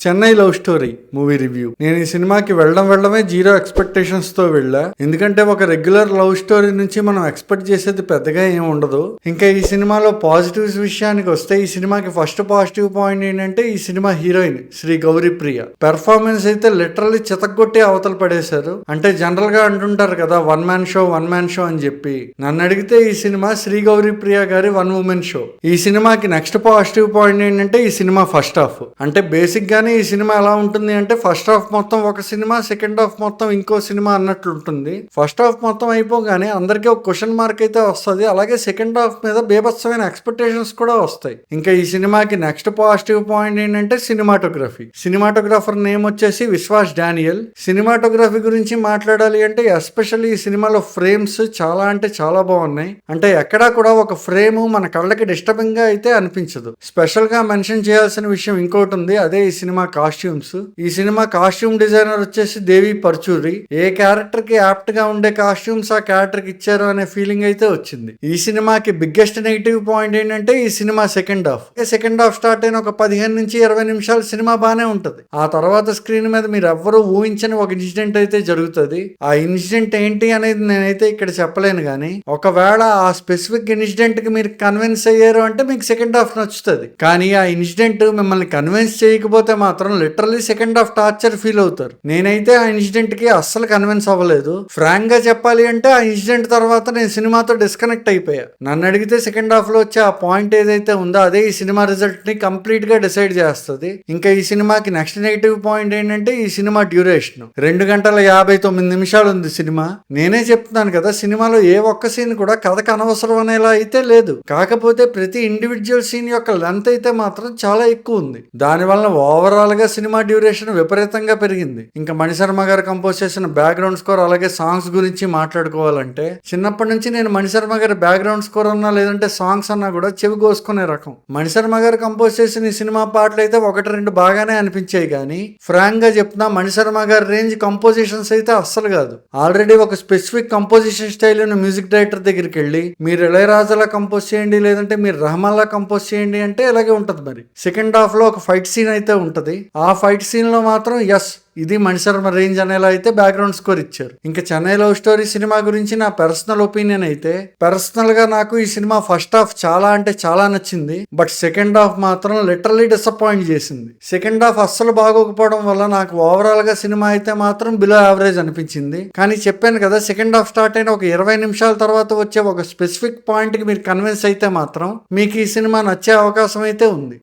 Chennai love story movie review. నేను ఈ సినిమాకి వెళ్ళడమే జీరో ఎక్స్పెక్టేషన్స్ తో వెళ్ళా. ఎందుకంటే ఒక రెగ్యులర్ లవ్ స్టోరీ నుంచి మనం ఎక్స్పెక్ట్ చేసేది పెద్దగా ఏం ఉండదు. ఇంకా ఈ సినిమాలో పాజిటివ్స్ విషయానికి వస్తే ఈ సినిమాకి ఫస్ట్ పాజిటివ్ పాయింట్ ఏంటంటే ఈ సినిమా హీరోయిన్ శ్రీ గౌరీ ప్రియ పెర్ఫార్మెన్స్ అయితే లిటరల్లీ చితగ్గొట్టి అవతల పడేశారు. అంటే జనరల్ గా అంటుంటారు కదా వన్ మ్యాన్ షో అని చెప్పి. నన్ను అడిగితే ఈ సినిమా శ్రీ గౌరీ ప్రియ గారి వన్ ఉమెన్ షో. ఈ సినిమాకి నెక్స్ట్ పాజిటివ్ పాయింట్ ఏంటంటే ఈ సినిమా ఫస్ట్ హాఫ్. అంటే బేసిక్ గానే ఈ సినిమా ఎలా ఉంటుంది అంటే ఫస్ట్ హాఫ్ మొత్తం ఒక సినిమా, సెకండ్ హాఫ్ మొత్తం ఇంకో సినిమా అన్నట్లు ఉంటుంది. ఫస్ట్ హాఫ్ మొత్తం అయిపోగానే అందరికీ ఒక క్వశ్చన్ మార్క్ అయితే వస్తుంది. అలాగే సెకండ్ హాఫ్ మీద బేభత్సమైన ఎక్స్పెక్టేషన్స్ కూడా వస్తాయి. ఇంకా ఈ సినిమాకి నెక్స్ట్ పాజిటివ్ పాయింట్ ఏంటంటే సినిమాటోగ్రఫీ. సినిమాటోగ్రాఫర్ నేమ్ వచ్చేసి విశ్వాస్ డానియల్. సినిమాటోగ్రఫీ గురించి మాట్లాడాలి అంటే ఎస్పెషల్లీ ఈ సినిమాలో ఫ్రేమ్స్ చాలా అంటే చాలా బాగున్నాయి. అంటే ఎక్కడా కూడా ఒక ఫ్రేమ్ మన కళ్ళకి డిస్టర్బింగ్ గా అయితే అనిపించదు. స్పెషల్ గా మెన్షన్ చేయాల్సిన విషయం ఇంకోటి ఉంది, అదే ఈ సినిమా కాస్ట్యూమ్స్. ఈ సినిమా కాస్ట్యూమ్ డిజైనర్ వచ్చేసి దేవి పర్చూరి. ఏ క్యారెక్టర్ కి యాప్ట్ గా ఉండే కాస్ట్యూమ్స్ ఆ క్యారెక్టర్ కి ఇచ్చారు అనే ఫీలింగ్ అయితే వచ్చింది. ఈ సినిమాకి బిగ్గెస్ట్ నెగిటివ్ పాయింట్ ఏంటంటే ఈ సినిమా సెకండ్ హాఫ్. స్టార్ట్ అయిన ఒక 15 నుంచి 20 నిమిషాలు సినిమా బానే ఉంటది. ఆ తర్వాత స్క్రీన్ మీద మీరు ఎవ్వరూ ఊహించని ఒక ఇన్సిడెంట్ అయితే జరుగుతుంది. ఆ ఇన్సిడెంట్ ఏంటి అనేది నేనైతే ఇక్కడ చెప్పలేను గానీ ఒకవేళ ఆ స్పెసిఫిక్ ఇన్సిడెంట్ కి మీరు కన్విన్స్ అయ్యారు అంటే మీకు సెకండ్ హాఫ్ నచ్చుతుంది. కానీ ఆ ఇన్సిడెంట్ మిమ్మల్ని కన్విన్స్ చేయకపోతే మాత్రం literally second half torture feel అవుతారు. నేనైతే ఆ ఇన్సిడెంట్ కి అస్సలు కన్విన్స్ అవ్వలేదు. ఫ్రాంక్ గా చెప్పాలి అంటే ఆ ఇన్సిడెంట్ తర్వాత నేను సినిమాతో డిస్కనెక్ట్ అయిపోయా. నన్ను అడిగితే సెకండ్ హాఫ్ లో వచ్చే ఆ పాయింట్ ఏదైతే ఉందో అదే ఈ సినిమా రిజల్ట్ ని కంప్లీట్ గా డిసైడ్ చేస్తుంది. ఇంకా ఈ సినిమాకి నెక్స్ట్ నెగిటివ్ పాయింట్ ఏంటంటే ఈ సినిమా డ్యూరేషన్ 2 గంటల 59 నిమిషాలు ఉంది సినిమా. నేనే చెప్తున్నాను కదా, సినిమాలో ఏ ఒక్క సీన్ కూడా కథకు అనవసరం అనేలా అయితే లేదు. కాకపోతే ప్రతి ఇండివిజువల్ సీన్ యొక్క లెంత్ అయితే మాత్రం చాలా ఎక్కువ ఉంది. దానివల్ల ఓవరాల్ గా సినిమా డ్యూరేషన్ విపరీతంగా పెరిగింది. ఇంకా మణిశర్మ గారు కంపోజ్ చేసిన బ్యాక్గ్రౌండ్ స్కోర్ అలాగే సాంగ్స్ గురించి మాట్లాడుకోవాలంటే చిన్నప్పటి నుంచి నేను మణిశర్మ గారి బ్యాక్గ్రౌండ్ స్కోర్ అన్నా లేదంటే సాంగ్స్ అన్నా కూడా చెవి కోసుకునే రకం. మణిశర్మ గారు కంపోజ్ చేసిన ఈ సినిమా పాటలు అయితే 1-2 బాగానే అనిపించాయి కానీ ఫ్రాంక్ గా చెప్తున్నా మణిశర్మ గారి రేంజ్ కంపోజిషన్స్ అయితే అస్సలు కాదు. ఆల్రెడీ ఒక స్పెసిఫిక్ కంపోజిషన్ స్టైల్ ఉన్న మ్యూజిక్ డైరెక్టర్ దగ్గరికి వెళ్ళి మీరు ఇళయరాజాలా కంపోజ్ చేయండి లేదంటే మీరు రహమాన్లా కంపోజ్ చేయండి అంటే ఇలాగే ఉంటది. మరి సెకండ్ హాఫ్ లో ఒక ఫైట్ సీన్ అయితే ఉంటది. ఆ ఫైట్ సీన్ లో మాత్రం ఇది మణిశర్మ రేంజ్ అనేలా అయితే బ్యాక్గ్రౌండ్ స్కోర్ ఇచ్చారు. ఇంకా చెన్నై లవ్ స్టోరీ సినిమా గురించి నా పర్సనల్ ఒపీనియన్ అయితే పర్సనల్ గా నాకు ఈ సినిమా ఫస్ట్ హాఫ్ చాలా అంటే చాలా నచ్చింది. బట్ సెకండ్ హాఫ్ మాత్రం లిటరల్లీ డిసప్పాయింట్ చేసింది. సెకండ్ హాఫ్ అస్సలు బాగోకపోవడం వల్ల నాకు ఓవరాల్ గా సినిమా అయితే మాత్రం బిలో యావరేజ్ అనిపించింది. కానీ చెప్పాను కదా, సెకండ్ హాఫ్ స్టార్ట్ అయిన ఒక 20 నిమిషాల తర్వాత వచ్చే ఒక స్పెసిఫిక్ పాయింట్ కి మీరు కన్విన్స్ అయితే మాత్రం మీకు ఈ సినిమా నచ్చే అవకాశం అయితే ఉంది.